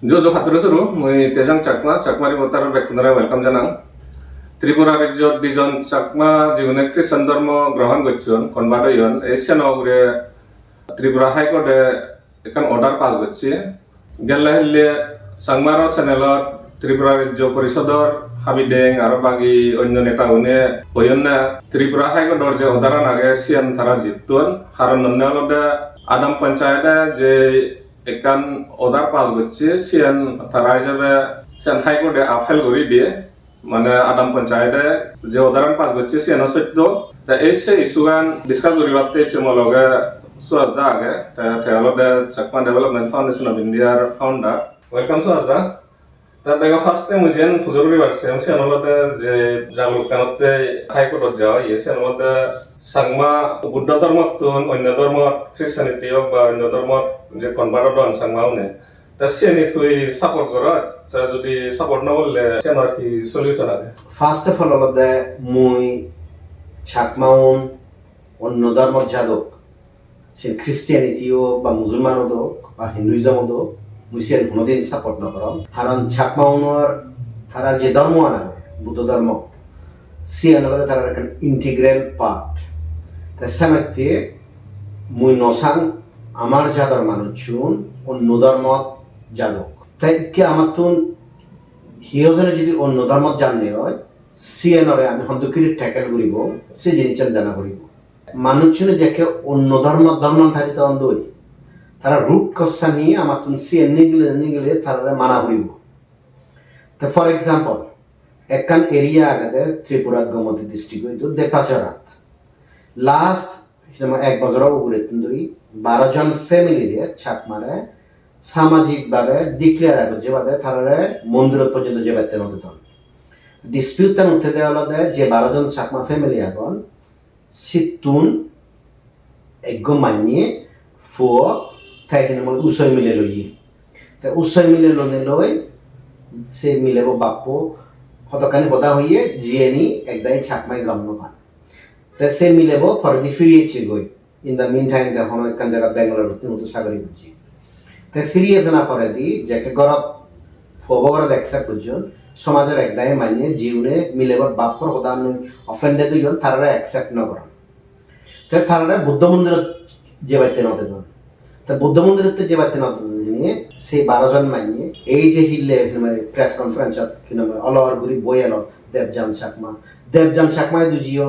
Jo Haturu Suru, my Tejang Chakma, Chakmari Votar Bekundara, welcome Janang. Tripura Rejyo Porishador Chakma, June Christian Dharma Grahan Boidyoun Contempt, Asian Ogre Tripura High Court ekan order pass gotchi. Gella Sangmaro Senelot Tripura Rejyo Porishador Habideng Arabagi Onyo Neta Une Boidyoun Tripura High Court je orderan age sian thara jittuan haron nonnalode Adam Panchayate je ekan order pass gotchi sian thara hisabe sian High Court appeal gori diye মানে আদাম পঞ্চায়েতে যে উদাহরণ pass করছে সে সত্য তা এসে ইস্যুগান discuss করিবাতে চমলগে সুয়াজদা আগে তেলতে চাকমা ডেভেলপমেন্ট ফাউন্ডেশন অফ ইন্ডিয়ার ফাউন্ডার ওয়েলকাম সুয়াজদা তা বেগ ফার্স্টে মুজেন ফুজুরি বারছে সে নলতে যে জাগলুক কানতে হাইকোর্টত যাও ইয়েছে নলতে সাংমা বুদ্ধ ধর্মতুন অন্য ধর্ম খ্রিস্টানিটি হোক বা অন্য ধর্ম যে কনভার্ট হন সাংমাউনে তা সে নিথুই সাপোর্ট করা তা যদি সাপোর্ট না করলে চেনার কি সলিউশন আছে ফার্স্ট অফ অল অলদে মুই ছাকমাউন অন্য ধর্ম যাদক সে খ্রিস্টিয়ানিটি হোক বা মুসলমান হোক বা হিন্দুইজম হোক মুই সে কোনোদিন সাপোর্ট নকরম কারণ ছাকমাউনের তারার যে ধর্ম আনা বুদ্ধ ধর্ম সে আনলে তারার একটা ইন্টিগ্রাল পার্ট তার সামনে মুই নসাং আমার জাতর মানুষজন অন্য ধর্ম যাদক তাই কি আমার তুন হিয়জনে যদি অন্য ধর্ম জানলে হয় সিএনরে আমি হন্দুকির ট্যাকেল করিব সে জিনিস জানা করিব মানুষজনে যাকে অন্য ধর্মধারিত অন্ধই তারা রুট কষা নিয়ে আমার তুন সিএন নিগলে তারা মানা করিব তা ফর এক্সাম্পল একখান এরিয়া আগাতে ত্রিপুরা গমতি ডিস্ট্রিক্ট হইতো দেপাচরাত লাস্ট এক বছরের উপরে ধরি 12 জন ফ্যামিলিরে ছাকমারে সামাজিকভাবে ডিক্লেয়ার আগে যেভাবে তারা মন্দির পর্যন্ত যেভাবে নদীত ডিসপিউটটা উঠে দেওয়া হলে যে 12 জন চাকমা ফ্যামিলি এখন সিতুন একগম মানিয়ে ফুয় তাইখানে মই উচয় মিলে লইয়ে তাই উচয় মিলে লনে লই সে মিলেব বাপ্প হতকানি হতা হইয়ে জিয়েনি একদাই ছাকমাই গম্য পান তাই সে মিলেব ফরদি ফিরিয়েছে গই ইন দ্য মিন টাইম দেখুন একখান জায়গা বেঙ্গালোর নতুন সাগরী বুঝছি তাই ফিরিয়ে জানা পরে দি যাকে ঘরত ফবগরত একসেপ্ট করছেন সমাজের একদায় মানিয়ে জিউনে মিলেবর বাপর হদান অফেন্ডেড হইন তারা একসেপ্ট নকরেন তাই তারা বুদ্ধ মন্দিরত যে বাইতে নতে দেন তা বুদ্ধ মন্দিরত যে বাইতে নতে নিয়ে সেই 12 জন মানিয়ে এই যে হিললে প্রেস কনফারেন্সত কিনা অলওয়ার গুরি বই এলো দেবজান চাকমায় দুজিও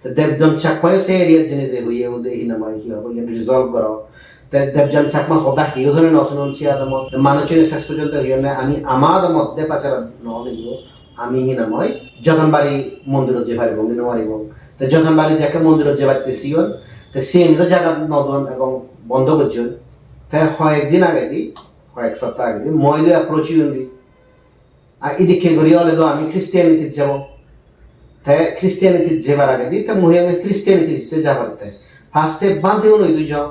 তা দেবজান চাকমায় সেই এরিয়ার জিনিস হইয়ে ওদের হিনামাই কি হবে রিজলভ করো দেবজান চাকমা সদা হিজনে নচনন সিয়াদমত মানুষের শেষ পর্যন্ত হিয়নে আমি আমার মধ্যে পাচারা নহলিব আমি হিনাময় জগনবাড়ি মন্দিরত যে পারিব দিন মারিব তো জগনবাড়ি যাকে মন্দিরত যে বাড়তে সিয়ন তো সে নিজের জায়গা নদন এবং বন্ধ করছেন তাই কয়েকদিন আগে দি কয়েক সপ্তাহ আগে দি মই লৈ অ্যাপ্রোচ হইন দি আর এদিকে করি হলে তো আমি খ্রিস্টিয়ানিটিতে যাব তাই খ্রিস্টিয়ানিটিতে যাবার আগে দি তা মহিলা খ্রিস্টিয়ানিটিতে যাবার তাই ফার্স্টে বান্ধেও নই দুই যাও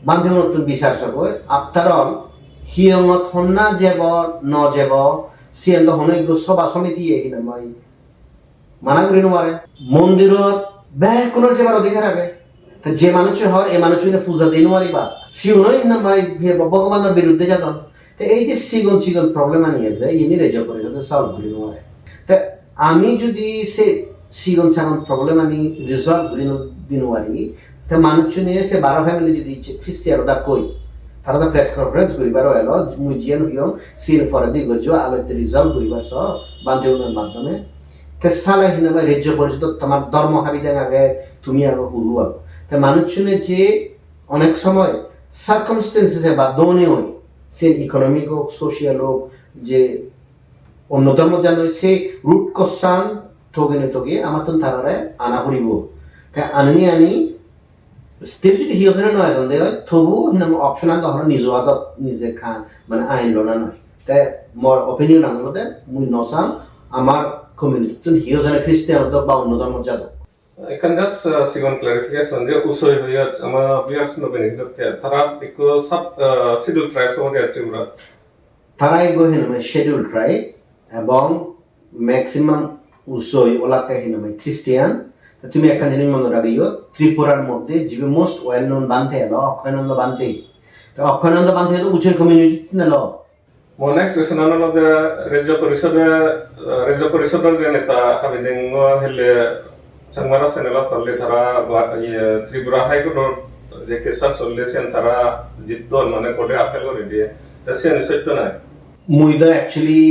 বান্ধব নতুন বিচার সবই আফটার অল হিয়ঙত হন্না যাব ন যাব সিয়েন্দ হনৈক সভা সমিতি এখানে মই মানা করি নোৱাৰে মন্দিৰত বেকুনৰ যাবার অধিকার আগে তা যে মানুষে হর এই মানুষে পূজা দিন নোৱাৰিবা সিউনই না মই ভগবানের বিরুদ্ধে যাতন তা এই যে সিগন প্রবলেম আনিয়ে যায় ইনি রেজো পরিষদে সলভ করি নোৱাৰে তা আমি যদি সে সিগন প্রবলেম আনি রিজলভ করি দিন নোৱাৰি তা মানুষ নিয়ে সে 12 ফ্যামিলি যদি খ্রিস্টিয়ানরা কই তারা তো প্রেস কনফারেন্স করিবার এলো মুই জিয়ান হিয়ম সিন ফরদি গজো আলোতে রিজলভ করিবার সহ বান্ধবনের মাধ্যমে তে সালে হিনবা রেজ্য পরিষদ তোমার ধর্ম হাবিদেন আগে তুমি আগে হুরুয়া তা মানুষ যে অনেক সময় সার্কামস্টেন্সেসে বা দোনে হই সে ইকোনমিক হোক সোশিয়াল হোক যে অন্য ধর্ম জানো সে রুট কসান থগে আমার তো তারারে আনা করিব তাই আনি স্টিল যদি হিয়জনে নয় আসলে তবু হিনাম অপশন আন তখন নিজ হাতত নিজে খা মানে আইন লনা নয় তাই মোর অপিনিয়ন আনলতে মুই নসাং আমার কমিউনিটি হিয়জনে খ্রিস্টিয়ান বা অন্য ধর্ম যাদক I can just second clarification যে উসই হইয়া আমার বিয়ার্স নো বেনিফিট তারা একো সাব শিডিউল ট্রাইবস ওকে আছে পুরা তারা এগো হিনাম শিডিউল ট্রাইব এবং ম্যাক্সিমাম উসই ওলাকা হিনাম খ্রিস্টিয়ান তুমি একটা জিনিস মনে রাখিও ত্রিপুরার মধ্যে যে মোস্ট ওয়েল নোন বান্ধে এলো অক্ষয়ানন্দ বান্ধে তো অক্ষয়ানন্দ বান্ধে তো উচ্চের কমিউনিটি নিল Mo next question ano de Rejyo Porishador je neta habidingo hele changmara senela solle thara ye Tripura High Court je kesan solle sen thara jiddor mane court e appeal kore diye ta sen সত্য নাই মুইদা actually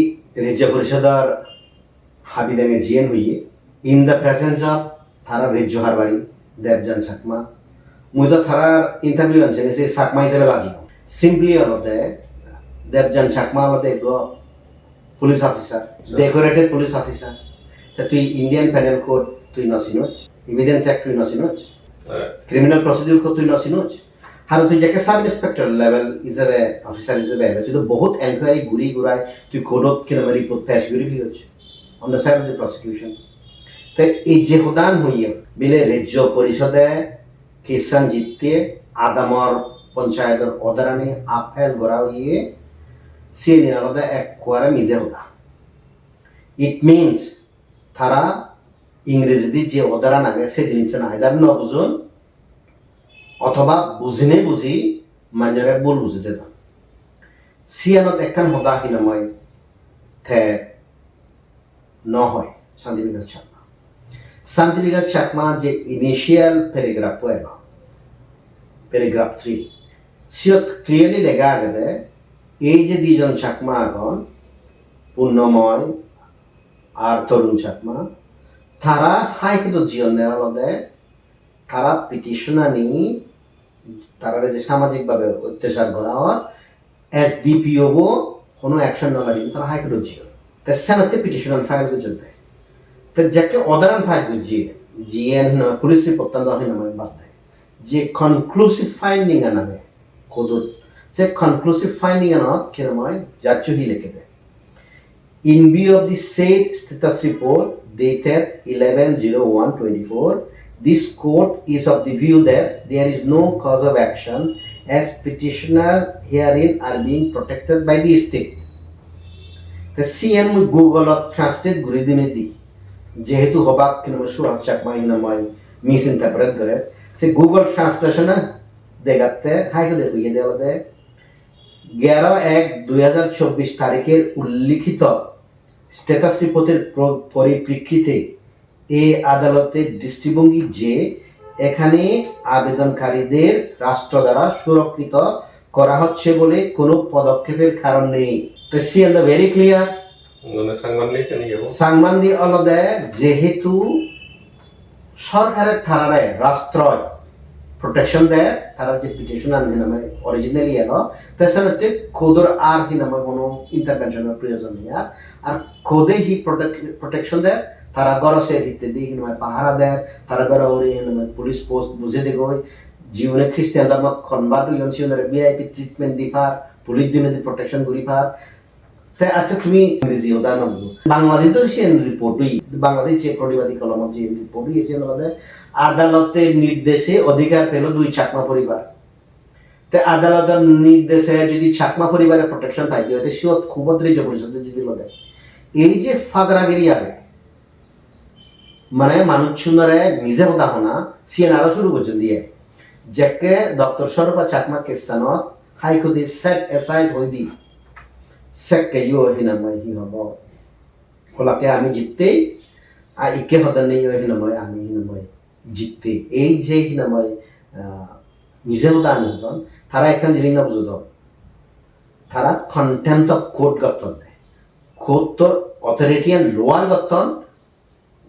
Rejyo Porishador হাবিদামে জিএন হইয়ে in the presence of থারা রেজ্য হারবারি দেবজান চাকমা মুইদা থারার ইন্টারভিউ আনছে সে চাকমা হিসেবে লাজি সিম্পলি অলতে দেবজান চাকমা অলতে গো police officer decorated police officer তা তুই ইন্ডিয়ান পেনাল কোড তুই নসিনোচ এভিডেন্স অ্যাক্ট তুই নসিনোচ ক্রিমিনাল প্রসিডিউর কোড তুই নসিনোচ হার তুই যাকে সাব ইন্সপেক্টর লেভেল হিসেবে অফিসার হিসেবে তুই তো বহুত এনকোয়ারি ঘুরি ঘুরাই তুই কোডত কিনা রিপোর্ট পেশ করি views on the side of the prosecution তে এই যে প্রদান হইয়ে বিলে রাজ্য পরিষদে কিষান জিততে আদামর পঞ্চায়েতের অদারানি আপেল গড়া হইয়ে সিএনি আলাদা এক কোয়ারে মিজে হতা ইট মিনস তারা ইংরেজিতে যে অদারান আগে সে জিনিসটা না আইদার ন বুঝুন অথবা বুঝিনে বুঝি মাইনরে ভুল বুঝিতে দাম সিএনত একখান হতা হিনময় থে নহয় শান্তিবিকাশ চাকমা শান্তিবিকাশ চাকমা যে ইনিশিয়াল প্যারাগ্রাফ এলো প্যারাগ্রাফ 3 সিয়ত ক্লিয়ারলি লেখা আগে এই যে দুজন চাকমা এখন পূর্ণময় আর তরুণ চাকমা তারা হাইকোর্ট জীবন দেওয়ালতে তারা পিটিশনার নি তারা যে সামাজিকভাবে অত্যাচার করা হয় এস ডিপিও কোনো অ্যাকশন না লাগে তারা হাইকোর্ট জীবন তে সেনাতে পিটিশনাল ফাইল করতে তে যাকে অদারান ফাইল করছে জিএন পুলিশ রিপোর্ট তা দহন নামে বাদ দেয় যে কনক্লুসিভ ফাইন্ডিং নামে কোদর সে কনক্লুসিভ ফাইন্ডিং আনত কেরময় জাজহি লিখে দেয় in view of the said status report dated 11/01/24 this court is of the view that there is no cause of action as petitioner herein are being protected by the state the CN with Google translate guri dine di jehetu hobak kinama surat chakma inamai misinterpret करे से Google translation देगाते high को देखो ये देवले 11/1/2024 তারিখের উল্লিখিত status রিপোর্টের পরিপ্রেক্ষিতে এই আদালতের দৃষ্টিভঙ্গি যে এখানে আবেদনকারীদের রাষ্ট্র দ্বারা সুরক্ষিত করা হচ্ছে বলে কোনো পদক্ষেপের কারণ নেই তো সি এন্ড ভেরি ক্লিয়ার সাংবাদিক অলদে যেহেতু সরকারের থানারে রাষ্ট্র প্রোটেকশন দেয় তারা যে পিটিশন আনবে নামে অরিজিনালি এলো তাছাড়া খোদর আর কি নামে কোনো ইন্টারভেনশনের প্রয়োজন নেই আর খোদে হি প্রোটেকশন দেয় তারা গরসে ইত্যাদি নামে পাহারা দেয় তারা গর ওরি নামে পুলিশ পোস্ট বুঝে দেয় জীবনে খ্রিস্টান ধর্ম কনভার্ট ইউনিয়নের ভিআইপি ট্রিটমেন্ট দিপার পুলিশ দিনে প্রোটেকশন করিপার তাই আচ্ছা তুমি ইংরেজি উদাহরণ বলো বাংলাদেশ তো সে রিপোর্টই বাংলাদেশ যে প্রতিবাদী কলম যে রিপোর্টই এসে আমাদের আদালতের নির্দেশে অধিকার পেল দুই চাকমা পরিবার তাই আদালতের নির্দেশে যদি চাকমা পরিবারের প্রোটেকশন পাইতে হয় সে খুব রেজো পরিষদে যদি দেয় এই যে ফাগরাগিরি আগে মানে মানুষ সুন্দরে নিজে কথা শোনা সিএন আরো শুরু করছেন দিয়ে যাকে ডক্টর সরপা চাকমা কেসানত হাইকোর্টে সেট এসাইড হয়ে দি সেকে ইউ হিনাময় হি হব ওলাকে আমি জিততে আর ইকে হতে নেই হিনাময় আমি হিনাময় জিততে এই যে হিনাময় নিজে হতে আমি হতন তারা এখান জিনিস না বুঝত তারা কন্টেম্পট অফ কোর্ট গঠন দেয় কোর্ট তোর অথরিটি এন্ড লোয়ার গঠন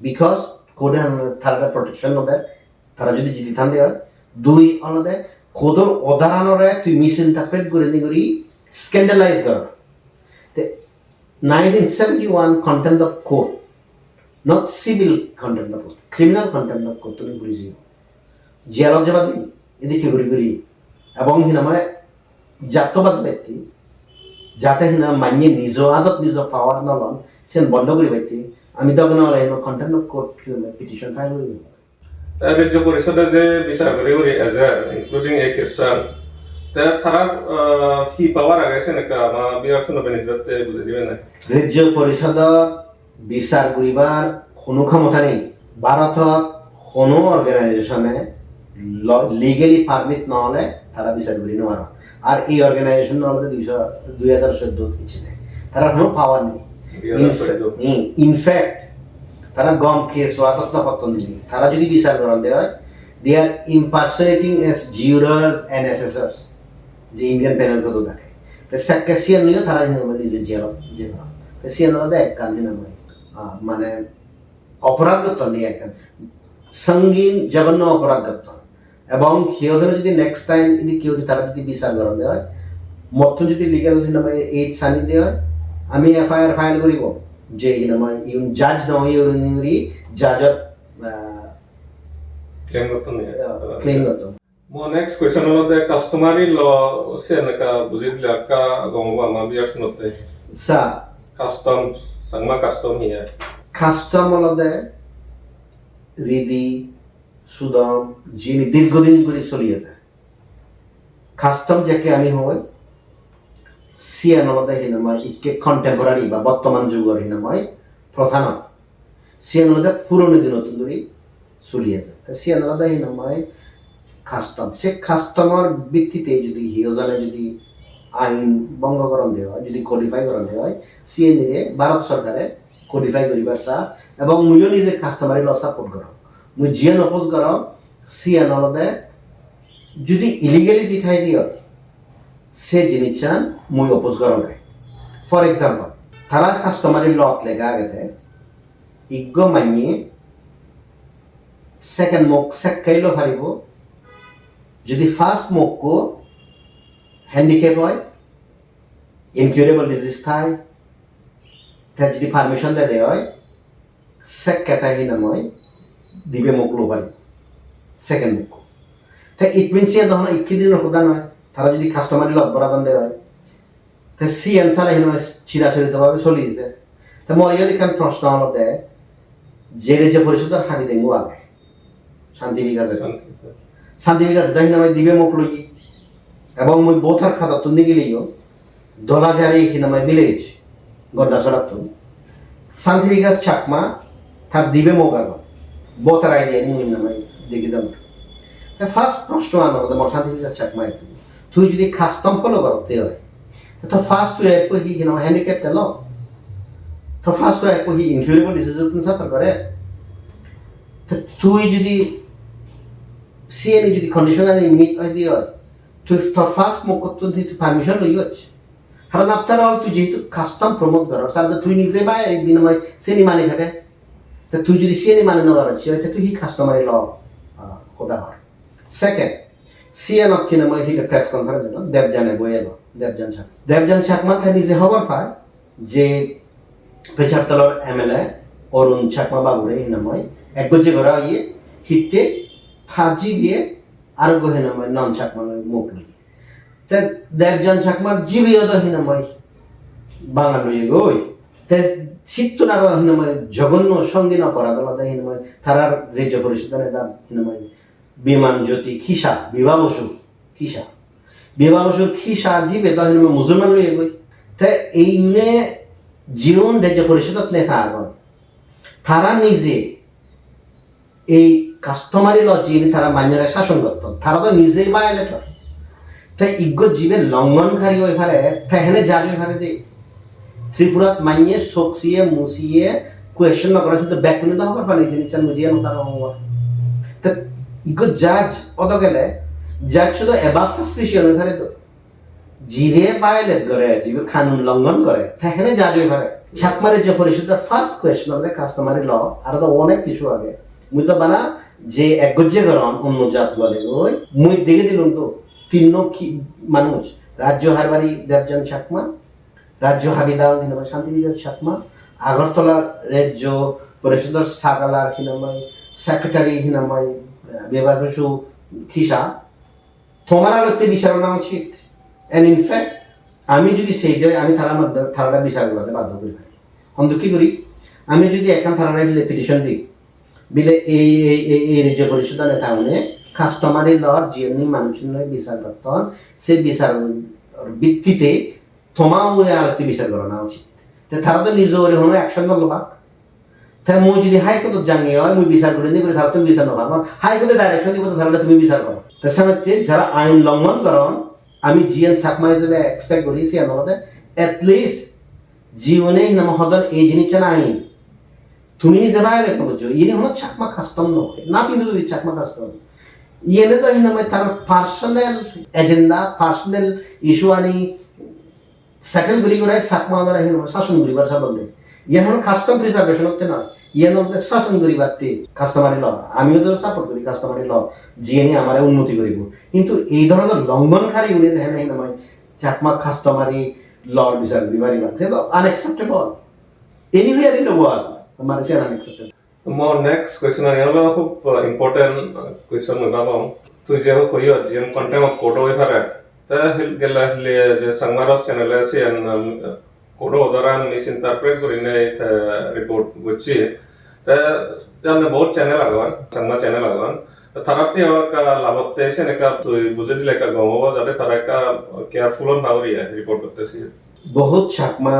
বিকজ কোর্টে তারা প্রোটেকশন দেয় তারা যদি জিতি থান দেয় দুই অনদে কোর্টর অদারানরে তুই মিস ইন্টারপ্রেট করে নি করি স্ক্যান্ডালাইজ কর 1971 contempt of court, not civil contempt of court, criminal contempt of court তুমি বুঝিও জেলক যাবাদি এদিকে ঘুরি ঘুরি এবং হিনাময় জাতবাজ ব্যক্তি যাতে হিনা মানিয়ে নিজ আদত নিজ পাওয়ার নলন সেন বন্ধ করি ব্যক্তি আমি তখন contempt of court petition file করি রাজ্য পরিষদে যে বিচার করে এজার ইনক্লুডিং এ কেসান থারার হি পাওয়ার আগে সেনেকা আমার বিয়াকশন বেনিফিটতে বুঝে দিবেন না রাজ্য পরিষদ বিচার করিবার কোনো ক্ষমতা নেই ভারতত কোনো অর্গানাইজেশনে লিগেলি পারমিট নহলে তারা বিচার করি নোয়ার আর এই অর্গানাইজেশন হলো 2014 ইচ্ছে তারা কোনো পাওয়ার নেই ইনফ্যাক্ট তারা গম খেয়ে সোয়াতত্ব পত্তন দিবি তারা যদি বিচার করেন দেওয়া হয় দে আর ইম্পার্সনেটিং এস জিউরার্স অ্যান্ড অ্যাসেসার্স যে ইন্ডিয়ান প্যানেল কত দেখে তো সিয়ান নিয়েও তারা নিজের যে সিয়ান আলাদা এক কান নামে মানে অপরাধ করতেন নিয়ে এক সঙ্গীন জঘন্য অপরাধ করতেন এবং সেজন্য যদি নেক্সট টাইম যদি কেউ তারা যদি বিচার করেন দেওয়া হয় মত যদি লিগাল নামে এইজ সানি দেওয়া হয় আমি এফআইআর ফাইল করিব যে নামে ইউন জাজ নহয় ইউরি জাজত ক্লেম করতেন Mo next question holo de customary law se naka bujit laka gongwa ma biar sunote sa custom sangma custom hiya custom holo de ridi Sudam যিনি দীর্ঘদিন করে চলিয়েছে কাস্টম যাকে আমি হয় সিয়ান হলো হিনাময় ইকে কন্টেম্পোরারি বা বর্তমান যুগের হিনাময় প্রধান সিয়ান হলো পুরনো দিন নতুন ধরে চলিয়েছে তো সিয়ান হলো হিনাময় কাস্টম সে কাস্টমার ভিত্তিতে যদি হিওজানে যদি আইন ভঙ্গকরণ দেওয়া হয় যদি কোডিফাই করা দেওয়া হয় সিএনএ ভারত সরকারে কোডিফাই করিবার চা এবং মুইও নিজে কাস্টমারি ল সাপোর্ট করা মুই জিয়ান অপোজ করা সিয়ান হলদে যদি ইলিগালিটি ঠাই দিয়ে সে জিনিস চান মুই অপোজ করা নাই ফর এক্সাম্পল তারা কাস্টমারি লত লেগা আগেতে ইজ্ঞ মানিয়ে সেকেন্ড মুখ সেকাইল পারিব যদি ফার্স্ট মুখকো হ্যান্ডিক্যাপ হয় ইনকিউরেবল ডিজিজ থাকে তা যদি পারমিশন দেওয়া হয় সেক কেতাহি নাময় দিবে মুখ লো পারি সেকেন্ড মুখ তা ইট মিনস ইয়ে তখন 21 দিনের প্রদান হয় তারা যদি কাস্টমারি লত বরাদান দেওয়া হয় তা সি অ্যান্সার এখানে চিরাচরিতভাবে চলিয়েছে তা মর যদি কান প্রশ্ন হলো দেয় যে রেজ্য পরিষদের হাবি দেঙ্গু আগে শান্তি বিকাশ দহি নামে দিবে মুখ লই এবং মুই বোথার খাতা তুন্দি গেলেও দলাজারি নামে ভিলেজ গড্ডা সরাত শান্তি বিকাশ চাকমা তার দিবে মুখ আগ বোথার আইডিয়া মুই নামে দেখি দাম ফার্স্ট প্রশ্ন আনো মোর শান্তি বিকাশ চাকমা তুই যদি কাস্টম ফলো করতে হয় তো ফার্স্ট তুই এক হি নামে হ্যান্ডিক্যাপ ল তো ফার্স্ট তুই এক হি ইনকিউরেবল ডিজিজ তুই সাফার করে তুই যদি সিএনএ যদি কন্ডিশনালি মিট হয় দিয়ে হয় তুই তোর ফার্স্ট মুখ তুই পারমিশন লই হচ্ছে কারণ আফটার অল তুই যেহেতু কাস্টম প্রমোট কর সাথে তুই নিজে বা এই বিনিময় সিএনএ মানে ভাবে তা তুই যদি সিএনএ মানে নেওয়ার আছে তাহলে তুই হি কাস্টমারি ল কথা হর সেকেন্ড সিএন অফ কিনাময় হি প্রেস কনফারেন্স দেবজানে বইয়ে দেবজান চাকমা তাই নিজে খবর পায় যে পেচারতলার এমএলএ অরুণ চাকমা বাবুরে নাময় একগজে করা ইয়ে হিতে থাজি গিয়ে আরো গহিনাময় নন চাকমানয় মুখ লই তে দেবজান চাকমার জীবিয়ত হিনাময় বাঙাল লইয়ে গই তে চিত্তনার হিনাময় জঘন্য সঙ্গীন অপরাধ আলাদা হিনাময় তারার রেজ্য পরিষদের নেতা হিনাময় বিমান জ্যোতি খিসা বিবাহ বসুর খিসা জীবে তো হিনাময় মুসলমান লইয়ে গই তে এই নে জীবন রেজ্য পরিষদত নেতা আগন তারা নিজে এই কাস্টমারি ল যিনি তারা মান্যরা শাসন করত তারা তো নিজেই ভায়োলেটর তাই ইজ্ঞ জীবের লঙ্ঘনকারী ওই ভারে তেহেনে জারি ভারে দে ত্রিপুরাত মাইয়ে সকসিয়ে মুসিয়ে কোয়েশ্চন না করা কিন্তু ব্যাকুনে তো হবার পারে জিনিস মুজিয়ে না তারা হওয়ার তা ইজ্ঞ জাজ অত গেলে জাজ শুধু এবাব সাসপিশন ওই ভারে তো জীবে ভায়োলেট করে জীবে কানুন লঙ্ঘন করে তেহেনে জাজ ওই ভারে চাকমারের যে পরিষদের ফার্স্ট কোয়েশ্চন আমাদের কাস্টমারি ল আর তো অনেক কিছু আগে মুই তো বানা যে একগজ্জে গরম অন্য জাত বলে ওই মুই দেখে দিলাম তো তিন মানুষ রাজ্য হারবাড়ি দেবজান চাকমা রাজ্য হাবিদার হিনাময় শান্তি বিকাশ চাকমা আগরতলার রেজ্য পরিষদর সাগালার হিনাময় সেক্রেটারি হিনাময় বিভাগসু খিসা তোমার আলোতে বিচার না উচিত এন্ড ইনফ্যাক্ট আমি যদি সেই দেয় আমি থানাটা বিচার করতে বাধ্য করি অন্ধ কি করি আমি যদি একান থানাটা যদি পিটিশন দিই বিলে এই রেজ্য পরিষদ নেতা মানে কাস্টমারি লর যিনি মানুষের বিচার করতেন সে বিচার ভিত্তিতে তোমার আলোতে বিচার করা না উচিত তারা তো নিজ হলো অ্যাকশন নলবা তাই মুই যদি হাইকোর্ট জানিয়ে হয় মুই বিচার করে নিয়ে তারা তুমি বিচার নবা হাইকোর্টে ডাইরেকশন দিব তাহলে তুমি বিচার করো তার সাথে যারা আইন লঙ্ঘন করন আমি জিএন চাকমা হিসেবে এক্সপেক্ট করি সে আদালতে এটলিস্ট জীবনে হিনামা হদর এই জিনিসটা নাই তুমি নিজে বাইরে করছো ইনি হলো চাকমা কাস্টম নয় না কিন্তু যদি চাকমা কাস্টম ইয়েনে তো হিনামা তার পার্সোনাল এজেন্ডা পার্সোনাল ইস্যু আনি সেটেল করি করে চাকমা দ্বারা হিনামা শাসন করিবার সাবন্ধে ইয়ে হলো কাস্টম প্রিজার্ভেশন হতে নয় ইয়ে হলো শাসন করিবার কাস্টমারি ল আমিও তো সাপোর্ট করি কাস্টমারি ল জিএনই আমার উন্নতি করিব কিন্তু এই ধরনের লঙ্ঘনকারী উনি দেখেন হিনামা চাকমা কাস্টমারি লর বিচার বিবারি বাগ সেটা unacceptable anywhere in the world মানে সে আনএক্সেপ্টেবল মোৰ নেক্সট কুৱেশ্যন আহিলে খুব ইম্পৰ্টেণ্ট কুৱেশ্যন লগাম তুই যে কইয় যেন কণ্টেম্প কোড হৈ পাৰে তা গেলা যে সংবাদৰ চেনেলে আছে কোড ওদারান মিস ইন্টারপ্রেট কৰি নে রিপোর্ট গচ্ছি তা জানে বহুত চ্যানেল আগন সংবাদ চ্যানেল আগন থারাতে কা লাভতে এসে নেকা তুই বুঝে দিলে কা গমব যাতে তারা কা কেয়ারফুল হন ভাবরি রিপোর্ট করতেছি বহুত চাকমা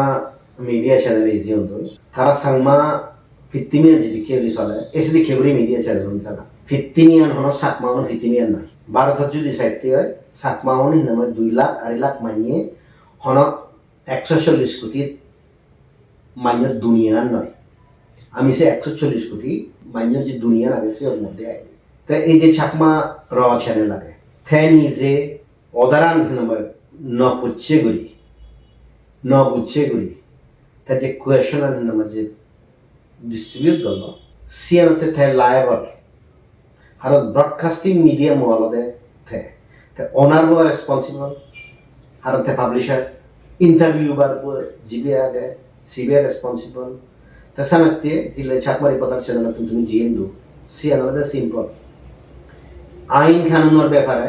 মিডিয়া চ্যানেল ইজি হতো তারা সংমা ফিত্তিমিয়ান যদি কেউ চলে এসে দি কেবরি মিডিয়া চ্যানেল হনসানা ফিত্তিমিয়ান হনো চাকমা হনো ফিত্তিমিয়ান নাই ভারতত যদি সাহিত্য হয় চাকমা হনো হিনামা 2 লাখ 2.5 লাখ মানিয়ে হনো 140 কোটি মানিয়ে দুনিয়ার নয় আমি সে 140 কোটি মানিয়ে যে দুনিয়ার আগে সে ওর মধ্যে আইনি তা এই যে চাকমা র চ্যানেল লাগে থে নিজে অদারান হিনামা ন পুচ্ছে গুলি ন বুঝছে গুলি তা যে কোয়েশন হিনামা যে distribute করলো সিএনতে থে লাইবল আর ব্রডকাস্টিং মিডিয়াম ওয়ালদে থে তে ওনার বো রেসপন্সিবল আর থে পাবলিশার ইন্টারভিউবার বো জিবি আগে সিবি রেসপন্সিবল তে সানাতে হিলে চাকমারি পতার চ্যানেল তুমি জিএনদু সিএনতে সিম্পল আইন কানুনের ব্যাপারে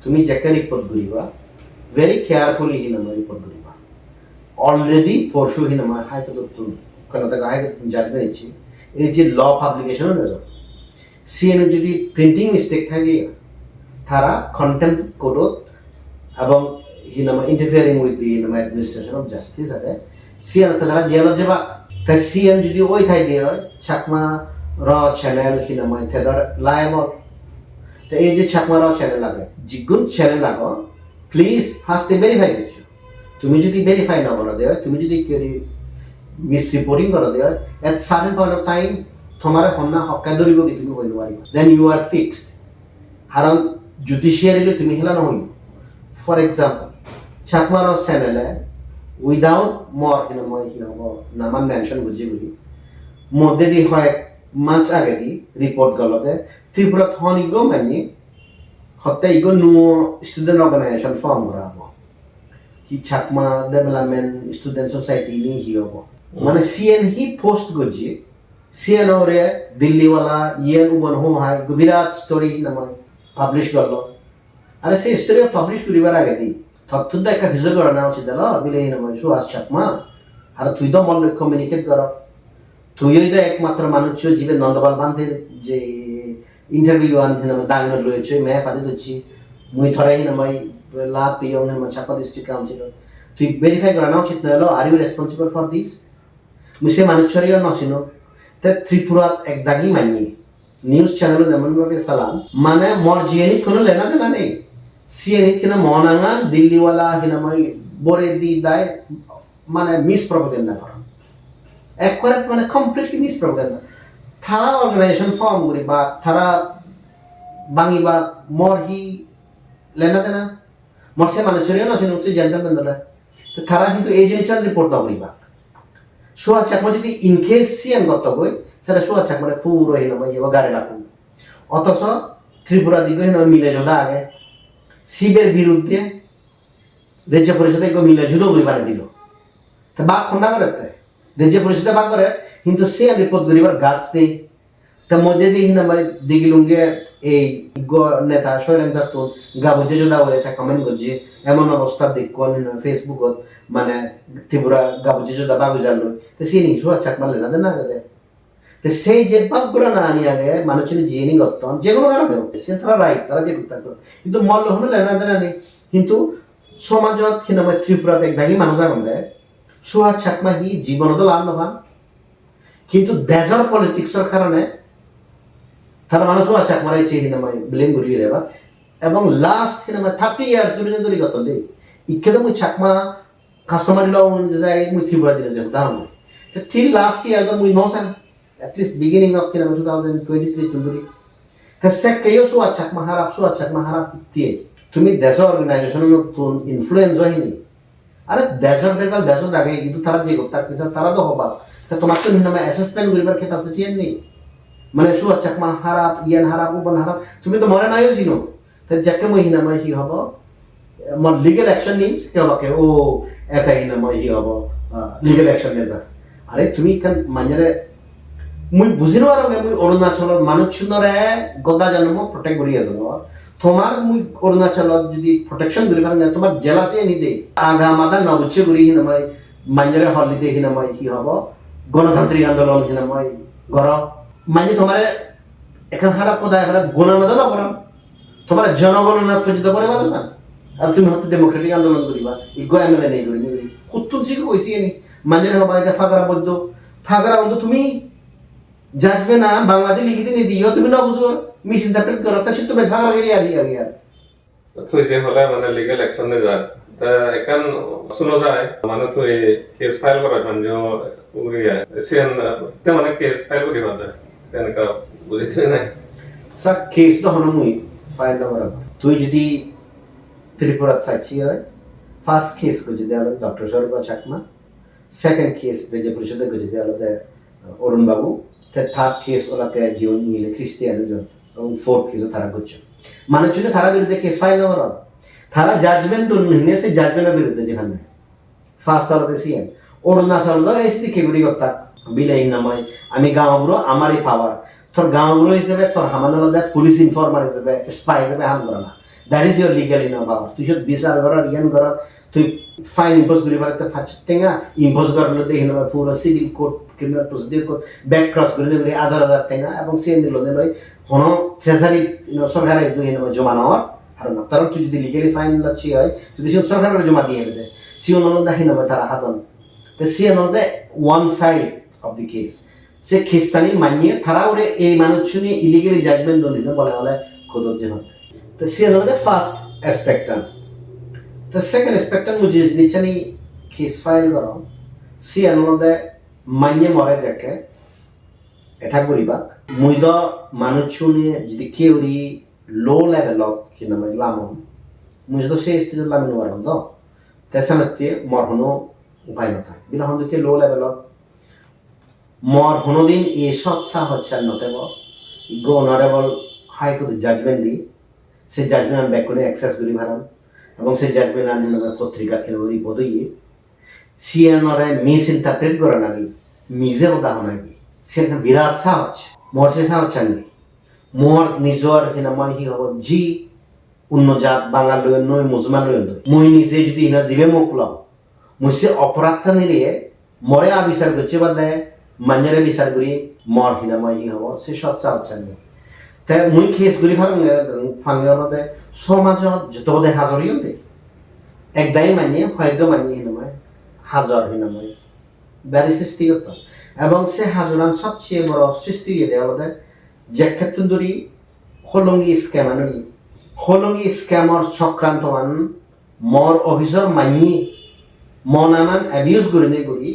তুমি যেকে রিপোর্ট করিবা ভেরি কেয়ারফুলি হিনামা রিপোর্ট করিবা অলরেডি পরশু হিনামা হাইকোর্ট তুমি জাজমেন্ট ইচ্ছি এই যে ল পাবলিকেশন আছে সিএনএ যদি প্রিন্টিং মিস্টেক থাকে তারা কন্টেম্প কোডত এবং হিনামা ইন্টারফিয়ারিং উইথ দি হিনামা অ্যাডমিনিস্ট্রেশন অফ জাস্টিস আছে সিএনএ তারা জেল যাবা তাই সিএন যদি ওই থাই দিয়ে হয় চাকমা র চ্যানেল হিনামা তাদের লায়াবল তো এই যে চাকমা র চ্যানেল লাগে জিগুন চ্যানেল লাগো প্লিজ ফার্স্টে ভেরিফাই করছো তুমি যদি ভেরিফাই না করে দেয় তুমি যদি কেউ মিস রিপোর্টিং করে দেয় এট সার্টেন পয়েন্ট অফ টাইম তোমার হন্না হক্কা ধরিব কি তুমি হইব পারিবা দেন ইউ আর ফিক্সড কারণ জুডিশিয়ারিলে তুমি হেলা নহইব ফর এক্সাম্পল চাকমার চ্যানেলে উইদাউট মর মই কি হব নামান মেনশন বুঝি বুঝি মধ্যে দি হয় মাস আগে দি রিপোর্ট গলতে ত্রিপুরা থনিগ মানি হতে ইগো নো স্টুডেন্ট অর্গানাইজেশন ফর্ম করা হব কি চাকমা ডেভেলপমেন্ট স্টুডেন্ট সোসাইটি নি হি হব মানে সিএন হি পোস্ট গজি সিএন ওরে দিল্লিওয়ালা ইয়েন উবন হো হাই বিরাট স্টোরি নামাই পাবলিশ করলো আরে সে স্টোরি পাবলিশ করিবার আগে দি তথ্যটা একটা ভিজুয়াল করা না উচিত দিল বিলে নামাই সুহাস চাকমা আর তুই তো মন কমিউনিকেট কর তুইই তো একমাত্র মানুষ জীবে নন্দপাল বান্ধের যে ইন্টারভিউ আন নামে দাগন রয়েছে মে ফাদি দিচ্ছি মুই থরাই নামাই লাভ পিয়ং নামা চাকমা ডিস্ট্রিক্ট কাউন্সিলর তুই ভেরিফাই করা না উচিত নয় are you responsible for this মুসে মানুষরিও নছিনো তে ত্রিপুরাত এক দাগি মানি নিউজ চ্যানেল যেমন ভাবে সালাম মানে মর জিএনিত কোনো লেনা দেনা নেই সিএনিত কিনা মনাঙ্গান দিল্লিওয়ালা হিনামাই বরে দি দায় মানে মিস প্রপাগান্ডা করা এক করে মানে কমপ্লিটলি মিস প্রপাগান্ডা তারা অর্গানাইজেশন ফর্ম করি বা তারা বাঙি বা মর হি লেনা দেনা মর সে মানুষরিও নছিনো সে জেন্টলম্যান ধরে তো তারা কিন্তু এই জিনিসটা রিপোর্ট না করিবা সুয়া চাকমা যদি ইনকেস সিএন গত হই সেটা সুয়া চাকমারে পুরো হিনামা ইয়ে গাড়ি লাগুন অথচ ত্রিপুরা দিকে হিনামা মিলে যোদা আগে শিবের বিরুদ্ধে রাজ্য পরিষদে মিলে যুদ্ধ করি বানিয়ে দিল তা বাঘ খন্ডা করে রাজ্য পরিষদে বাঘ করে কিন্তু সিএন রিপোর্ট করিবার গাছ নেই তার মধ্যে দিয়ে হিনামা দিগিলুঙ্গে এই নেতা শৈলেন দত্ত গাবুজে যোদা করে তা কমেন্ট করছে এমন অবস্থা দেখুন ফেসবুকত মানে ত্রিপুরা গাবুজে যোদা বাগু জানলো তো সিনি সুয়া চাকমা লেনা দেন না আগে তো সেই যে বাপগুলো না আনি আগে মানুষের জিএনি করতাম যে কোনো কারণে হোক সে তারা রাইট তারা যে করতে কিন্তু মল্ল হলো লেনা দেনা নেই কিন্তু সমাজত হিনামা ত্রিপুরাতে এক দাগি মানুষ আগুন দেয় সুয়া চাকমা হি জীবনত লাভ নবান কিন্তু দেজর পলিটিক্সের কারণে তারা মানুষ আছে মারাইছে হিনামাই ব্লেম করিয়ে রেবা এবং লাস্ট হিনামা 30 ইয়ার্স ধরে গত দেই ইকেদা মুই চাকমা কাস্টমার ল যায় মুই ত্রিপুরা জেলা যে উদাহরণ till last year the মুই নসাম at least beginning of 2023 তুলুরি তা সে কেও সুয়া চাকমা হারাপ দিয়ে তুমি দেশ অর্গানাইজেশনের তুন ইনফ্লুয়েন্স হয়নি আরে দেশর লাগে কিন্তু তারা যে করতে কিছু তারা তো হবা তা তোমার তো হিনামা অ্যাসেসমেন্ট করিবার ক্যাপাসিটি নেই মানে সুয়া চাকমা হারাপ ইয়ান হারাপ উবন হারাপ তুমি তো মরে নাইও চিনো তা যাকে মই হিনামা হি হব মন লিগেল অ্যাকশন নিমস কেওলাকে ও এটা হিনামা হি হব লিগেল অ্যাকশন নেজা আরে তুমি কান মানরে মুই বুঝিনো আর মুই অরুণাচলের মানুষজনরে গদা জন্ম প্রটেক্ট করি আছে তোমার মুই অরুণাচলত যদি প্রটেকশন করি পারে তোমার জেলাসে নি দে আগা মাদা নবুচ্ছে করি হিনামাই মানরে হলিডে হিনামাই কি হব গণতান্ত্রিক আন্দোলন হিনামাই গর মানে তোমার এখন হারা কোথায় হারা গণনাদা না বলাম তোমার জনগণনা পর্যন্ত করে ভালো না আর তুমি হতে ডেমোক্রেটিক আন্দোলন করিবা ইগো এমএলএ নেই করি কুত্তুন সিকে কইছি নি মানরে হবা এটা ফাগরা বৈদ্য ফাগরা বৈদ্য তুমি জাজবে না বাংলাদেশ লিখিতে নি দিও তুমি না বুঝো মিস ইন্টারপ্রেট করো তা তুমি ভাগা গেলি আর তুই যে হলে মানে লিগেল অ্যাকশন নে যায় তা এখন শুনো যায় মানে তুই কেস ফাইল করা মানে উড়িয়া সেন তে মানে কেস ফাইল করি মানে সেন কা বুঝিতে নাই স্যার কেস তো হন মুই ফাইল না করা তুই যদি ত্রিপুরা সাইছি হয় ফার্স্ট কেস কো যদি আলো ডক্টর সরবা চাকমা সেকেন্ড কেস রেজে পরিষদে কো যদি আলো অরুণ বাবু তে থার্ড কেস ওলাকে জীবন নিলে খ্রিস্টিয়ান এবং ফোর্থ কেস তারা করছে মানে চুনে তারা বিরুদ্ধে কেস ফাইল না করা তারা জাজমেন্ট তো নিনে সে জাজমেন্টের বিরুদ্ধে যেখানে ফার্স্ট আলোতে সিএন অরুণাচল দ এসি কেগুড়ি কথা বিলেই নামাই আমি গাঁওগুলো আমারই পাওয়ার তোর গাঁওগুলো হিসেবে তোর হামানালদা পুলিশ ইনফরমার হিসেবে স্পাই হিসেবে হাম করা না that is your legal in পাওয়ার তুই যদি বিচার করার ইয়ান করার তুই ফাইন ইম্পোজ করি পারে তো ফাঁচ টেঙ্গা ইম্পোজ করলে দেখি নেবে পুরো civil code criminal procedure code back cross করে দেবে 1000 টেঙ্গা এবং সিএন দিল দেবে হনো ট্রেজারি সরকারে তুই নেবে জমা নেওয়ার আর না তার তুই যদি লিগালি ফাইন লাচ্ছি হয় যদি সে সরকারের জমা দিয়ে দেবে সিও নন দেখি নেবে তারা হাতন তো সিএন নন one side of the case সে খ্রিস্টানি মানিয়ে তারা ওরে এই মানুষজনে ইলিগালি জাজমেন্ট দিল বলে বলে খোদর যে হতে তো সিএন নন ফার্স্ট অ্যাসপেক্ট তো সেকেন্ড অ্যাসপেক্ট মুঝে নিচানি কেস ফাইল করো সিএন নন মানিয়ে মরে যাকে এটা করিবা মুই দ মানুষজনে যদি কেউরি লো লেভেল অফ কি নামে লামন মুই তো সেই স্টেজে লামিন ওয়ারন দ তেসানতে মর হনো উপায় না থাকে বিলা হন কে লো লেভেল অফ মর হনো দিন এ সৎসা হচ্ছে নতেব ইগো অনারেবল হাই কোর্ট জাজমেন্ট দি সে জাজমেন্ট ব্যাক করে অ্যাক্সেস করি ভারান এবং সে জাজমেন্ট আনি নামে পত্রিকা কে রিপোর্ট হইয়ে সিএনরে মিস ইন্টারপ্রেট করে নাকি মিজে উদাহরণ নাকি সেটা বিরাট সাহস মোর সে সাহস নেই মোর নিজর হিনাময় হি হব জি উন্নজাত বাঙাল নয় মুসলমান মই নিজে যদি হিনা দিবে মোক লও মুসে অপরাধটা নিলিয়ে মরে আবিচার করছে বাদে মাঞ্জারে বিচার করি মর হিনাময় হি হব সে সৎ সাহস নেই তাই মুই কেস করি ফাঙ্গিতে সমাজত যত বোধে হাজর ইতে একদাই মানিয়ে হয়তো মানিয়ে হিনাময় হাজর হিনাময় ব্যারি সৃষ্টি করত এবং সে হাজরান সবচেয়ে বড় সৃষ্টি দিয়ে আমাদের যে ক্ষেত্রে ধরি হলঙ্গি স্ক্যামানই হলঙ্গি স্ক্যামর চক্রান্তমান মর অভিযোগ মানি মনামান অ্যাবিউজ করি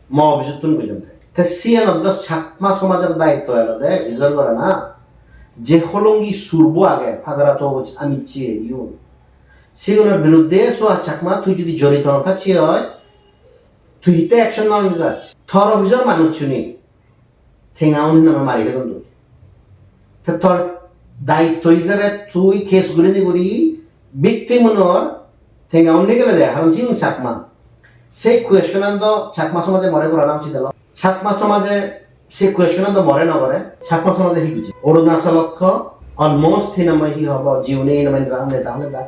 ম অভিযোগ তুন পর্যন্ত তা সিএন অব্দ ছাত্মা সমাজের দায়িত্ব এলাদে রিজন করে না যে হলঙ্গি সুরবো আগে ফাগরা তো আমি চেয়ে ইউন সেগুলোর বিরুদ্ধে সোয়া চাকমা তুই যদি জড়িত না থাকছি হয় তুই হিতে অ্যাকশন না নিয়ে যাচ্ছি থর অভিযোগ মানুষ শুনি ঠেঙাউনি নামে মারি গেল তুই তোর দায়িত্ব হিসাবে তুই কেস গুলি করি ব্যক্তি মনোর ঠেঙাউনি গেলে দেয় কারণ জিন চাকমা সেই কোয়েশন চাকমা সমাজে মরে করা না উচিত চাকমা সমাজে সে কোয়েশন মরে নকরে চাকমা সমাজে হি বুঝি অরুণাচলত অলমোস্ট হিনাময় হি হব জীবনে হিনাময় তাহলে দা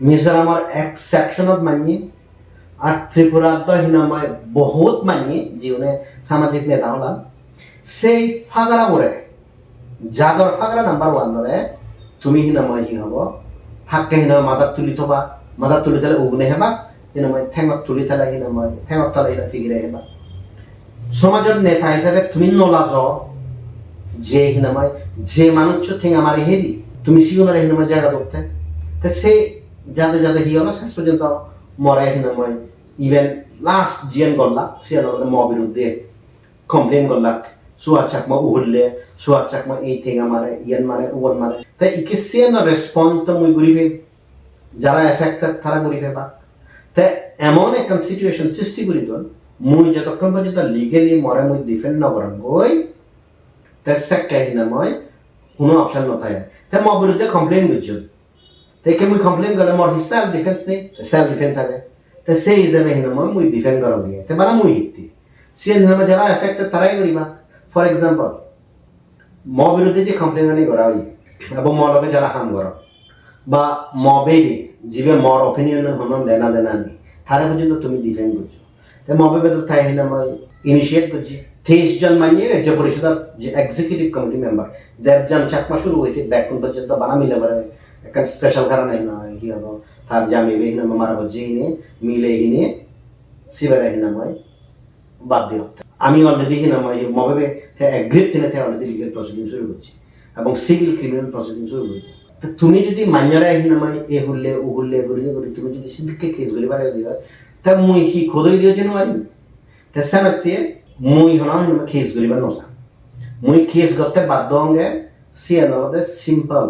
মিজোরামৰ এক্সেপশনত মানি আর ত্রিপুরাত হিনাময় বহুত মানি জীবনে সামাজিক নেতা হলাম সেই ফাগারা করে জাগর ফাগরা নাম্বার 1 ধরে তুমি হিনাময় হি হব হাক্কে হিনাময় মাদার তুলি থবা মাদার তুলি তালে উগনে হেবা হিনাময় ঠেঙত তুলি তালে হিনাময় ঠেঙত তালে হিনা ফিগিরে হেবা সমাজের নেতা হিসাবে তুমি নলাজ যে হিনাময় যে মানুষ ঠেঙা মারি হেরি তুমি সিগুনার হিনা মই জায়গা করতে তে সে যাতে যাতে হি হলো শেষ পর্যন্ত মরে হিনা মই ইভেন লাস্ট জিয়ান গল্লা সিয়ান হলো ম বিরুদ্ধে কমপ্লেন গল্লা সুয়ার চাকমা উহুললে সুয়ার চাকমা এই থেঙা মারে ইয়ান মারে ওয়ান মারে তাই ইকে সিয়ান রেসপন্স তো মুই গরিবে যারা এফেক্টেড তারা গরিবে বা তে এমন একটা সিচুয়েশন সৃষ্টি করি দন মুই যতক্ষণ পর্যন্ত লিগেলি মরে মুই ডিফেন্ড ন করেন গই তে সেক্কা হিনা মই কোনো অপশন নথায় তে ম বিরুদ্ধে কমপ্লেন করছো তে কে মুই কমপ্লেন করলে মোর হি সেলফ ডিফেন্স নেই সেলফ ডিফেন্স আগে তে সেই হিসাবে হিনা মই মুই ডিফেন্ড করো গিয়ে তে বানা মুই হিতি সিয়ান হিনা যারা এফেক্টেড তারাই করিবা ফর এক্সাম্পল ম বিরুদ্ধে যে কমপ্লেন আনি করা হই এবং ম লগে যারা হাম করো বা ম বেবি জিবে মর অপিনিয়ন হনন লেনা দেনা নেই তারা পর্যন্ত তুমি ডিফেন্ড করছো তে ম বেবে তো তাই হিনা মই ইনিশিয়েট করছি 23 জন মানিয়ে রাজ্য পরিষদের যে executive committee member Debayan Chakma শুরু হইতে ব্যাকুন পর্যন্ত বানা মিলে পারে একটা স্পেশাল কারণ না কি হলো তার জামিবে হিনা মারা বজে হিনে মিলে হিনে সিবারে হিনা মই বাদ দিও আমি অলরেডি হিনা মই মবে তে এগ্রিড তিনে তে অলরেডি লিগ্যাল প্রসিডিং শুরু করছি এবং সিভিল ক্রিমিনাল প্রসিডিং শুরু করছি তো তুমি যদি মান্যরা হিনা মই এ হুললে ও হুললে করি তুমি যদি সিভিলকে কেস করি পারে দিও তা মুই কি খোদই দিও যেন আরি তে সামতে মুই হনা হিনা কেস করিবা নসা মুই কেস করতে বাধ্য হঙ্গে সিয়ান আমাদের সিম্পল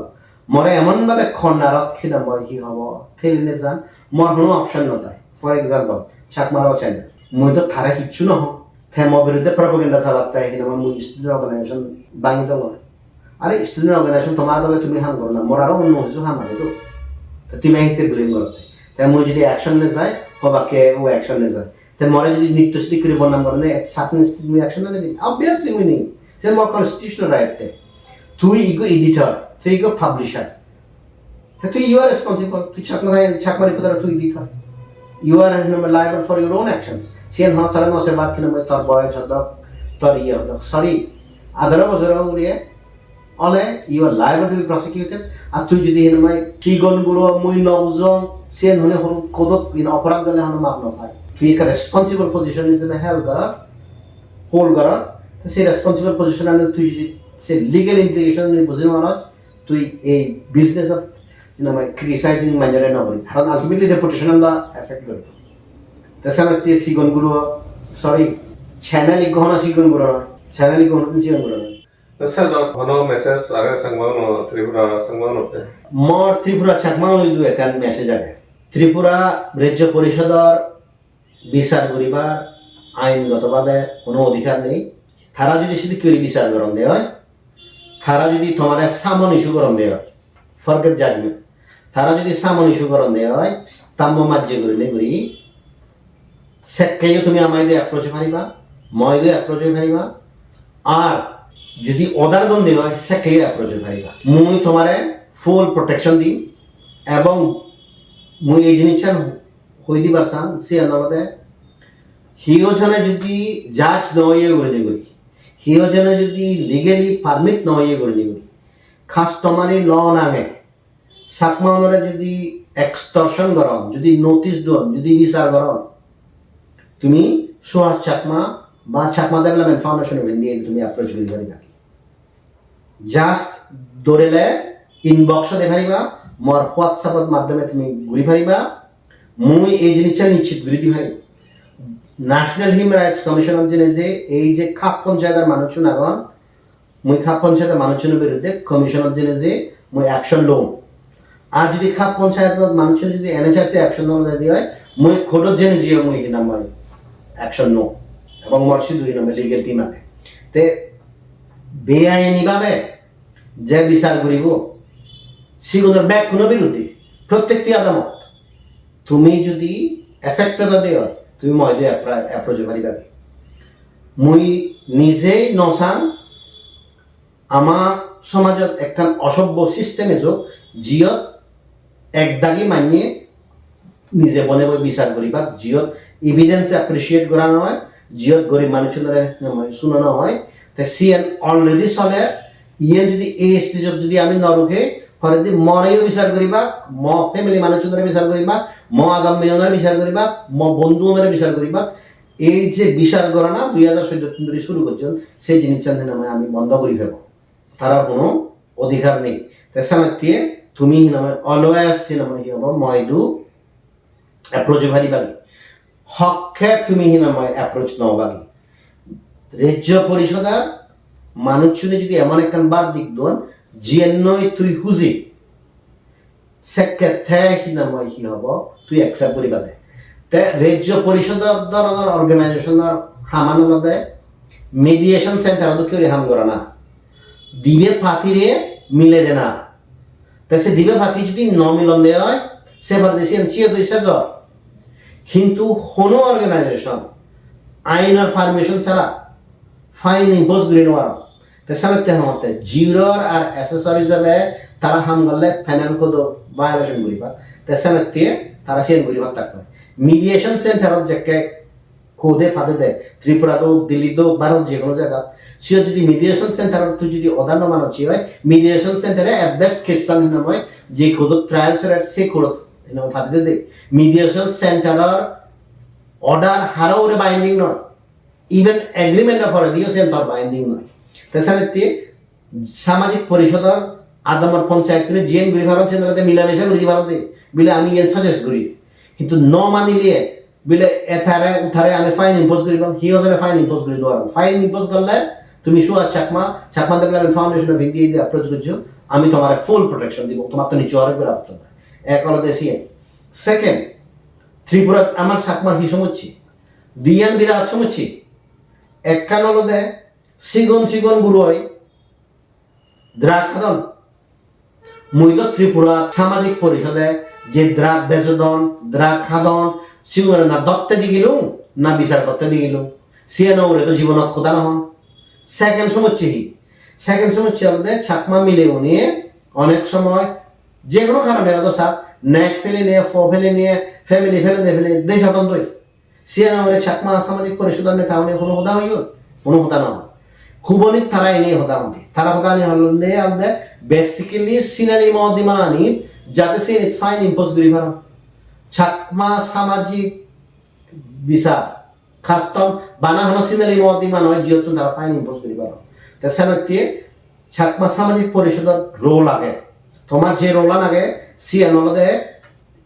মরে এমন ভাবে খন্নারত খিনা মই কি হব থেলিনে যান মোর কোনো অপশন নতাই ফর এক্সাম্পল চাকমারও চ্যানেল মুই তো থারা কিচ্ছু নহ থে ম বিরুদ্ধে প্রপাগান্ডা চালাতে হিনা মুই স্টুডেন্ট অর্গানাইজেশন বাঙি দল আরে স্টুডেন্ট অর্গানাইজেশন তোমার দলে তুমি হাম করো না মোর আরো অন্য কিছু হাম আছে তো তুমি আহিতে ব্লেম করতে তাই মুই যদি অ্যাকশন নে যায় হবাকে ও অ্যাকশন নে যায় তাই মরে যদি নিত্যশ্রী করে বনাম করে সাপনি তুমি অ্যাকশন না নেই অবভিয়াসলি মুই নেই সে মোর কনস্টিটিউশনাল রাইট তে তুই ইগো এডিটর তুই ইগো পাবলিশার তে তুই ইউ আর রেসপন্সিবল তুই চাকমা রিপোর্টার তুই editor you are liable for your own actions সিয়ান হন তারা নসে বাদ কিনা মই তোর বয়স হদক তোর ইয়ে হদক সরি আদারা বজরা উড়িয়ে অলে you are liable to be prosecuted আর তুই যদি হেন মই চিগন গুলো মুই নবজন সিয়ান হনে হল কদত অপরাধ গলে হন মাপ নপায় তুই একটা রেসপন্সিবল পজিশন হিসেবে হেল্প করার হোল্ড করার তো সেই রেসপন্সিবল পজিশন আনলে তুই যদি সে লিগেল ইমপ্লিকেশন বুঝে মানস তুই এই বিজনেস অফ মানে ক্রিটিসাইজিং মাইন্ডে না করি কারণ আলটিমেটলি রেপুটেশন দা এফেক্ট করত তাছাড়া তে সিগন গুলো সরি চ্যানেল ইগোনা সিগন গুলো চ্যানেল ইগোনা সিগন গুলো Nasa jod hono message are sangmao no Tripura sangmao no te. More Tripura চাকমাও লিদু একান message আগে ত্রিপুরা রাজ্য পরিষদর বিচার করিবার আইনগতভাবে কোনো অধিকার নেই তারা যদি সেটি কেউ বিচার করন দেয় হয় তারা যদি তোমার সামন ইস্যু করন দেয় হয় ফরগেট জাজমেন্ট তারা যদি সামন ইস্যু করন দেয় হয় স্তম্ভ মার্জে করিলে করি সেটাইও তুমি আমায় দিয়ে অ্যাপ্রোচ পারিবা মই দিয়ে অ্যাপ্রোচ পারিবা আর যদি অর্ডার দন দেওয়া হয় সেটাইও অ্যাপ্রোচ পারিবা মুই তোমারে ফুল প্রোটেকশন দিই এবং মুই এই জিনিসটা হই দিবার চান সে আমাদের হিওজনে যদি জাজ নয়ে করে নি করি হিওজনে যদি লিগেলি পারমিট নয়ে করে নি করি খাস তোমারই ল নামে চাকমা অনুরে যদি এক্সটর্শন করন যদি নোটিশ দন যদি বিচার করন তুমি সুহাস চাকমা বা চাকমা ডেভেলপমেন্ট ফাউন্ডেশনের দিয়ে তুমি অ্যাপ্রোচ করি পারিবা জাস্ট দৌড়েলে ইনবক্স দে পারিবা মোর হোয়াটসঅ্যাপের মাধ্যমে তুমি ঘুরি পারিবা মুই এই জিনিসটা নিশ্চিত ঘুরি দি পারি ন্যাশনাল হিউম্যান রাইটস কমিশনের জন্য যে এই যে খাপ পঞ্চায়েতের মানুষজন এখন মুই খাপ পঞ্চায়েতের মানুষজনের বিরুদ্ধে কমিশনের জন্য যে মুই অ্যাকশন লম আর যদি খাপ পঞ্চায়েতের মানুষজন যদি এনএচআরসি অ্যাকশন লম দিয়ে হয় মুই খোদর জন্য যে মুই হিনা মই অ্যাকশন নো এবং মোর শুধু হিনা মই লিগেল টিম আছে তে বেআইনিভাবে যে বিচার করিব সিগুনের ব্যাগ কোনো বিরুদ্ধে প্রত্যেকটি আদালত তুমি যদি এফেক্টেড হয় তুমি মই দিয়ে অ্যাপ্রোচ পারিবা মুই নিজেই নচান আমার সমাজত একটা অসভ্য সিস্টেমে যোগ জিয়ত একদাগি মানিয়ে নিজে বনে বই বিচার করিবা জিয়ত এভিডেন্স এপ্রিসিয়েট করা নহয় জিয়ত গরিব মানুষজনে শুনানো হয় তে সিএন অলরেডি চলে ইয়ে যদি এই স্টেজত যদি আমি নরুখে ফলে যদি মরেও বিচার করিবা ম ফ্যামিলি মানুষজনের বিচার করিবা ম আগাম মেয়নের বিচার করিবা ম বন্ধু বিচার করিবা এই যে বিচার করা না 2014 ধরে শুরু করছেন সেই জিনিসটা আমি বন্ধ করি ফেলব তারা কোনো অধিকার নেই তেসানতে তুমি হিনাময় অলওয়েজ হিনাময় কি হব ময়দু অ্যাপ্রোচ ভারিবাগি হককে তুমি হিনাময় অ্যাপ্রোচ নাও বাগি রেজ্য পরিষদার মানুষজনে যদি এমন একখান বার দিক দোন জিয়েন্নই তুই হুজি সেকে থে হিনাময় কি হব তুই অ্যাকসেপ্ট করিবা দে তে রেজ্য পরিষদার ধরনের অর্গানাইজেশনের হামানো দে মিডিয়েশন সেন্টার তো কেউ হাম করা না দিবে ফাতিরে মিলে দে না তে সে দিবে ফাতি যদি ন মিলন দেয় হয় সে বারদেশিয়ান সিও দইসা যায় কিন্তু কোনো অর্গানাইজেশন আইন আর পারমিশন ছাড়া ফাইন ইম্পোজ করে নেওয়ার তেসানতে হতে জিরোর আর অ্যাসেসরি যাবে তারা হাম গলে ফাইনাল কোড ভায়োলেশন করিবা তেসানতে তারা সেন করিবা থাকবে মিডিয়েশন সেন্টার যেকে কোডে ফাদে দেয় ত্রিপুরা হোক দিল্লি হোক ভারত যে কোনো জায়গা সে যদি মিডিয়েশন সেন্টার তুই যদি অদান্য মানছি হয় মিডিয়েশন সেন্টারে এট বেস্ট কেস হয় যে কোড ট্রায়াল ফেরার সে কোড ফাদে দে মিডিয়েশন সেন্টারের অর্ডার হারাও বাইন্ডিং নয় ইভেন এগ্রিমেন্ট ফর দিও সেন্টার বাইন্ডিং নয় তেসানতে সামাজিক পরিষদর আদামর পঞ্চায়েতরে জিএন গুরি ভারত সেন্টারে মিলামেশা করি ভারত দে বিলে আমি এন সাজেস্ট করি কিন্তু ন মানিলে বিলে এথারে উঠারে আমি ফাইন ইম্পোজ করিব হিও জনে ফাইন ইম্পোজ করি দোয়ার ফাইন ইম্পোজ করলে তুমি শুয়া Chakma development foundation of India দিয়ে অ্যাপ্রোচ করছো আমি তোমার ফুল প্রোটেকশন দিব তোমার তো নিচে আরো করে আপনি এক হলো দেশিয়ে সেকেন্ড ত্রিপুরা আমার চাকমার কি সমুচ্ছি দিয়ান বিরাট সমুচ্ছি একখান হলো দে সিগন গুরুই দ্রাগ খাদন মূল্য ত্রিপুরা সামাজিক পরিষদে যে দ্রাগ বেচদন দ্রাগ খাদন সিগুরে না দত্তে দি গেল না বিচার করতে দি গেল সিয়ে নৌরে তো জীবনত খোদা নহন সেকেন্ড সমস্যা হলে চাকমা মিলে নিয়ে অনেক সময় যে কোনো কারণে তো সাপ নেক ফেলে নিয়ে ফেলে নিয়ে ফ্যামিলি ফেলে দেশ হাতন দই সিয়ে নৌরে চাকমা সামাজিক পরিষদের নেতা উনি কোনো হোদা হইল কোনো হোদা না খুবনিত তারা এনে হোদা হতে তারা হোদা নিয়ে হল আমাদের বেসিক্যালি সিনারি মদিমানি যাতে সে ফাইন ইম্পোজ করি ভালো চাকমা সামাজিক বিচার খাস্তম বানা হন সিনারি মদিমান হয় যেহেতু তারা ফাইন ইম্পোজ করি ভালো তেসানতে চাকমা সামাজিক পরিষদের রোল আগে তোমার যে রোল আগে সিএ নলদে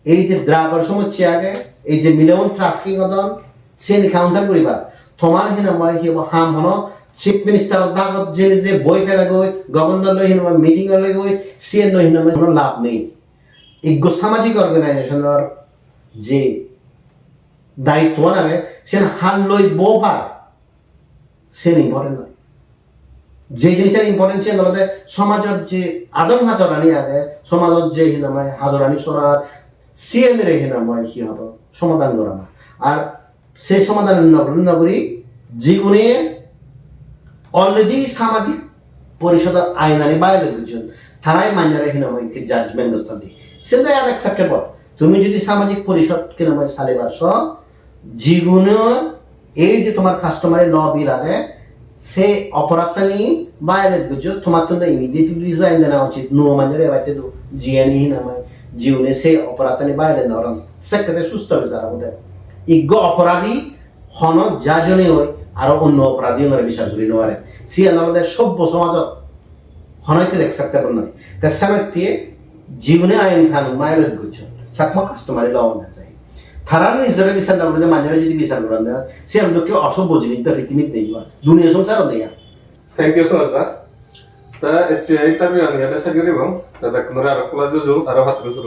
এই যে দ্রাগর সমস্যা আগে এই যে মিলিয়ন ট্রাফিকিং অদন সে কাউন্টার করিবার তোমার হিনা মই কি হাম হন চিফ মিনিস্টার দাগত যে বই ফেলে গই গভর্নর লই হিনা মিটিং লই গই সিএন লই হিনা কোনো লাভ নেই ইগো সামাজিক অর্গানাইজেশনের যে দায়িত্ব নাগে সে হাল লই বোবার সে ইম্পর্টেন্ট নয় যে জিনিসটা ইম্পর্টেন্ট সে আমাদের সমাজের যে আদম হাজরানি আগে সমাজের যে হিনামায় হাজরানি সরার সিএন রে হিনামায় কি হতো সমাধান করা না আর সেই সমাধান নগরী জীবনে অলরেডি সামাজিক পরিষদের আইনানি বাইরে দুজন তারাই মান্য রেখে নামায় কি জাজমেন্ট করতে দিই সেটা আনএক্সেপ্টেবল তুমি যদি সামাজিক পরিষদকে নামায় সালেবার জীবনে এই যে তোমার কাস্টমারের লবির আগে সে অপরাধটা নিয়ে বাইরে দুজন তোমার তো ইমিডিয়েটলি রিজাইন দেওয়া উচিত নো মান্য রে বাইতে দো জিয়ানি নামায় জীবনে সে অপরাধটা নিয়ে বাইরে দেওয়া সেক্ষেত্রে সুস্থ বিচার আমাদের ইজ্ঞ অপরাধী হন যাজনে হয় আরো অন্য অপরাধী ওনারা বিচার করি নোয়ারে সিয়ান আমাদের সভ্য সমাজত হনাইতে অ্যাকসেপ্টেবল নয় তার সামনে জীবনে আইন খান মায়ের গুচ্ছ চাকমা কাস্টমারি লওয়া না যায় তারা নিজেরা বিচার না করে মাঝে যদি বিচার করেন না সে লোককে অসভ্য জিনিস তো রীতিমিত নেই দুনিয়া সংসারও নেই থ্যাংক ইউ সো মাচ তা এই তার বিয়ানি এটা সাগিরিব তা দেখুন আর খোলা জুজু আর হাত রুজু